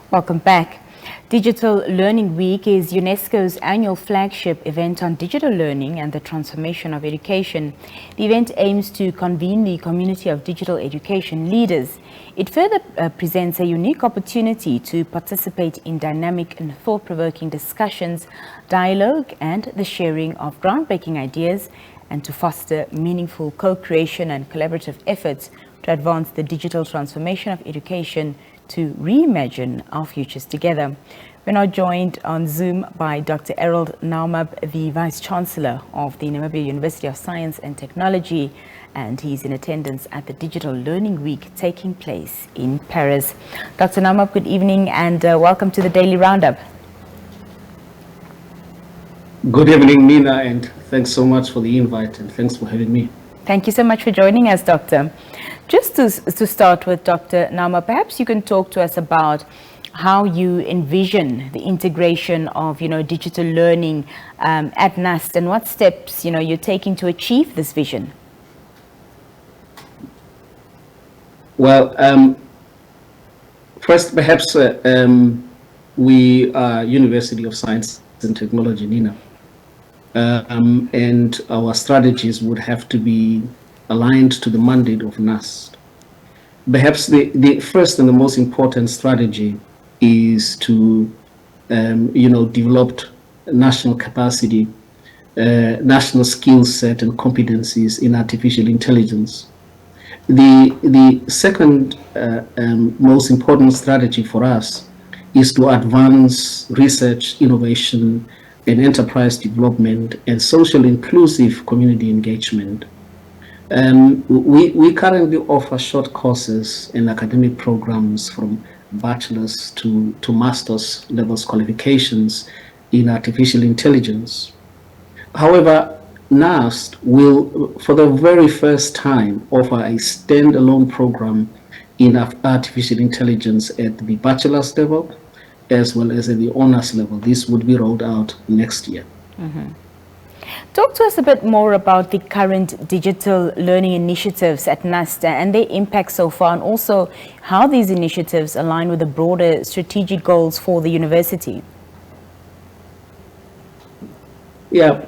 Welcome back. Digital Learning Week is UNESCO's annual flagship event on digital learning and the transformation of education. The event aims to convene the community of digital education leaders. It further presents a unique opportunity to participate in dynamic and thought-provoking discussions, dialogue, and the sharing of groundbreaking ideas, and to foster meaningful co-creation and collaborative efforts to advance the digital transformation of education to reimagine our futures together. We're now joined on Zoom by Dr. Erold Naomab, the Vice-Chancellor of the Namibia University of Science and Technology, and he's in attendance at the Digital Learning Week taking place in Paris. Dr. Naomab, good evening and welcome to the Daily Roundup. Good evening, Nina, and thanks so much for the invite and thanks for having me. Thank you so much for joining us, Doctor. Just to start with, Dr. Naomab, perhaps you can talk to us about how you envision the integration of, digital learning at NUST and what steps, you're taking to achieve this vision. Well, first, perhaps we are University of Science and Technology, Nina, and our strategies would have to be aligned to the mandate of NUST. Perhaps the first and the most important strategy is to, develop national capacity, national skill set and competencies in artificial intelligence. The second most important strategy for us is to advance research, innovation, and enterprise development and social inclusive community engagement. We currently offer short courses and academic programs from bachelor's to master's levels qualifications in artificial intelligence. However, NUST will, for the very first time, offer a standalone program in artificial intelligence at the bachelor's level as well as at the honors level. This would be rolled out next year. Mm-hmm. Talk to us a bit more about the current digital learning initiatives at NUST and their impact so far, and also how these initiatives align with the broader strategic goals for the university. Yeah,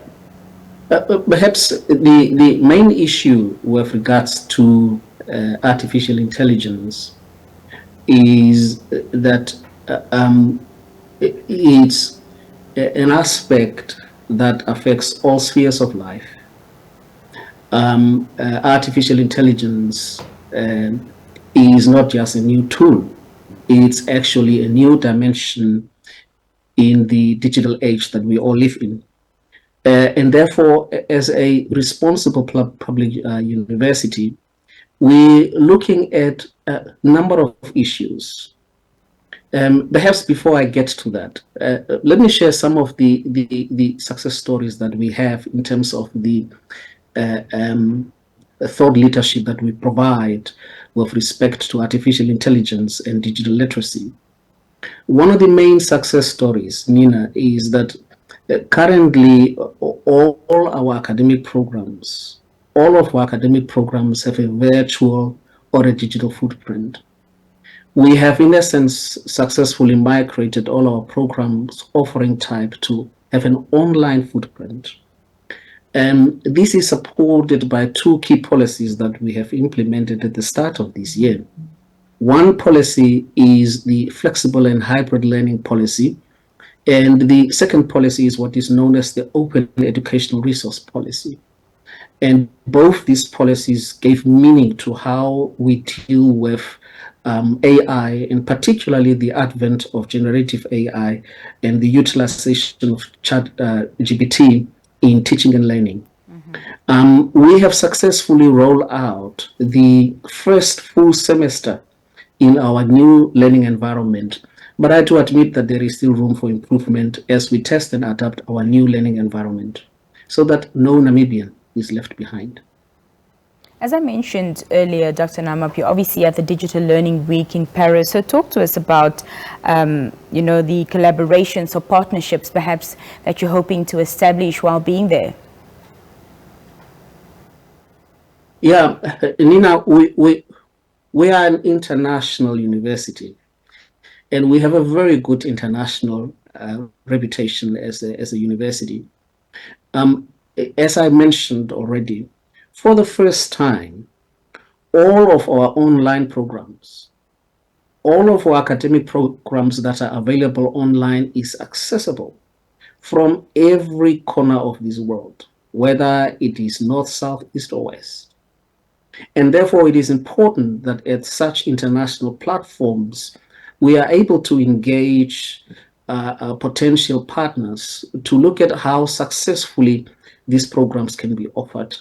perhaps the main issue with regards to artificial intelligence is that it's an aspect that affects all spheres of life. Artificial intelligence is not just a new tool, it's actually a new dimension in the digital age that we all live in. And therefore, as a responsible public university, we're looking at a number of issues. Perhaps before I get to that, let me share some of the success stories that we have in terms of the thought leadership that we provide with respect to artificial intelligence and digital literacy. One of the main success stories, Nina, is that currently all our academic programs, all of our academic programs have a virtual or a digital footprint. We have, in essence, successfully migrated all our programs offering type to have an online footprint. And this is supported by two key policies that we have implemented at the start of this year. One policy is the flexible and hybrid learning policy, and the second policy is what is known as the open educational resource policy. And both these policies gave meaning to how we deal with AI, and particularly the advent of generative AI and the utilization of ChatGPT in teaching and learning. Mm-hmm. We have successfully rolled out the first full semester in our new learning environment, but I have to admit that there is still room for improvement as we test and adapt our new learning environment so that no Namibian is left behind. As I mentioned earlier, Dr. Naomab, you're obviously at the Digital Learning Week in Paris. So talk to us about, the collaborations or partnerships perhaps that you're hoping to establish while being there. Yeah, Nina, we are an international university. and we have a very good international reputation as a university. As I mentioned already, for the first time, all of our online programs, all of our academic programs that are available online is accessible from every corner of this world, whether it is north, south, east, or west. And therefore, it is important that at such international platforms, we are able to engage potential partners to look at how successfully these programs can be offered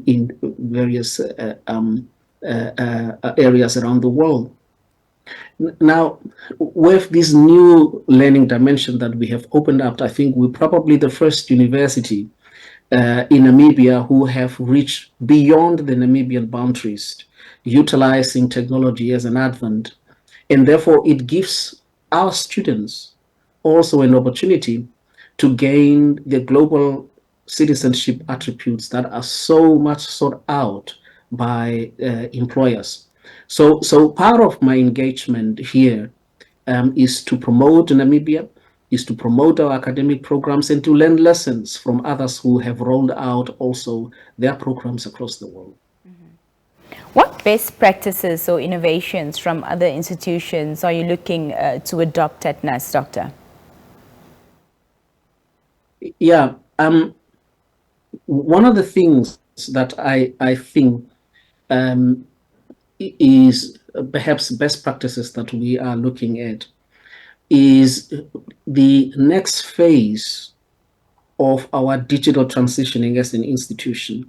in various areas around the world. Now, with this new learning dimension that we have opened up, I think we're probably the first university in Namibia who have reached beyond the Namibian boundaries, utilizing technology as an advent. And therefore, it gives our students also an opportunity to gain the global citizenship attributes that are so much sought out by employers. So part of my engagement here is to promote Namibia, is to promote our academic programs and to learn lessons from others who have rolled out also their programs across the world. What best practices or innovations from other institutions are you looking to adopt at NAS, Doctor? Yeah, one of the things that I think is perhaps best practices that we are looking at is the next phase of our digital transitioning as an institution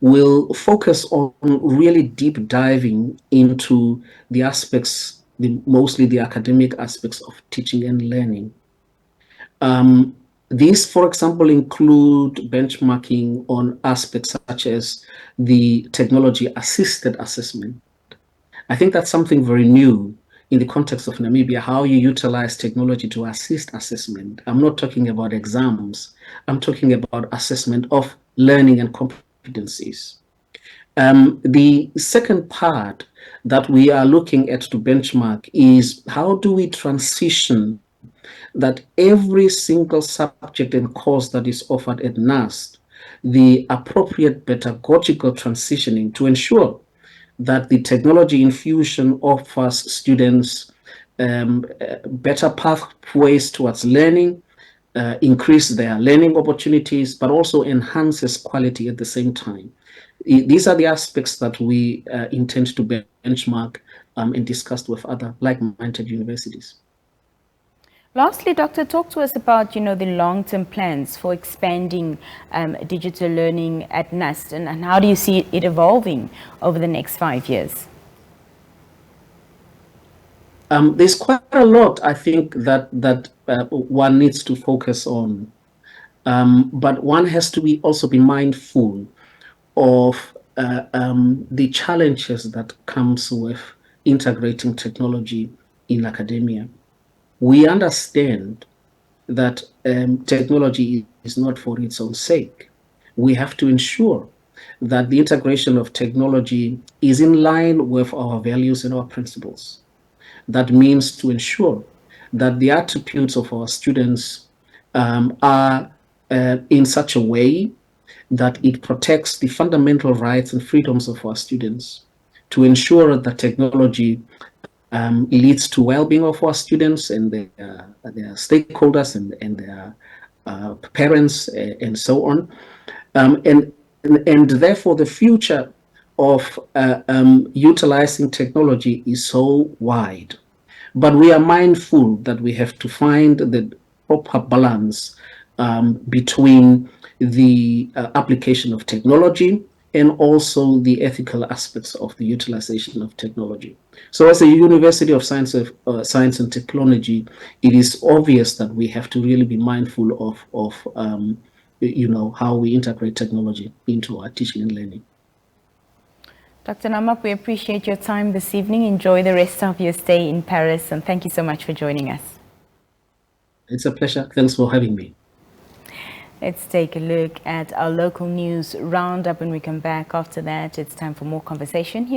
will focus on really deep diving into the aspects, mostly the academic aspects of teaching and learning. These, for example, include benchmarking on aspects such as the technology-assisted assessment. I think that's something very new in the context of Namibia, how you utilize technology to assist assessment. I'm not talking about exams. I'm talking about assessment of learning and competencies. The second part that we are looking at to benchmark is how do we transition that every single subject and course that is offered at NAST, the appropriate pedagogical transitioning to ensure that the technology infusion offers students better pathways towards learning, increase their learning opportunities, but also enhances quality at the same time. These are the aspects that we intend to benchmark and discuss with other like-minded universities. Lastly, Doctor, talk to us about, the long-term plans for expanding digital learning at NUST, and how do you see it evolving over the next 5 years? There's quite a lot, I think, that one needs to focus on, but one has to also be mindful of the challenges that comes with integrating technology in academia. We understand that technology is not for its own sake. We have to ensure that the integration of technology is in line with our values and our principles. That means to ensure that the attributes of our students are in such a way that it protects the fundamental rights and freedoms of our students, to ensure that technology leads to well-being of our students and their stakeholders and their parents and so on. And therefore, the future of utilizing technology is so wide. But we are mindful that we have to find the proper balance between the application of technology and also the ethical aspects of the utilization of technology. So as a University of Science and Technology, it is obvious that we have to really be mindful of how we integrate technology into our teaching and learning. Dr. Naomab, we appreciate your time this evening. Enjoy the rest of your stay in Paris, and thank you so much for joining us. It's a pleasure. Thanks for having me. Let's take a look at our local news roundup when we come back. After that, it's time for more conversation here.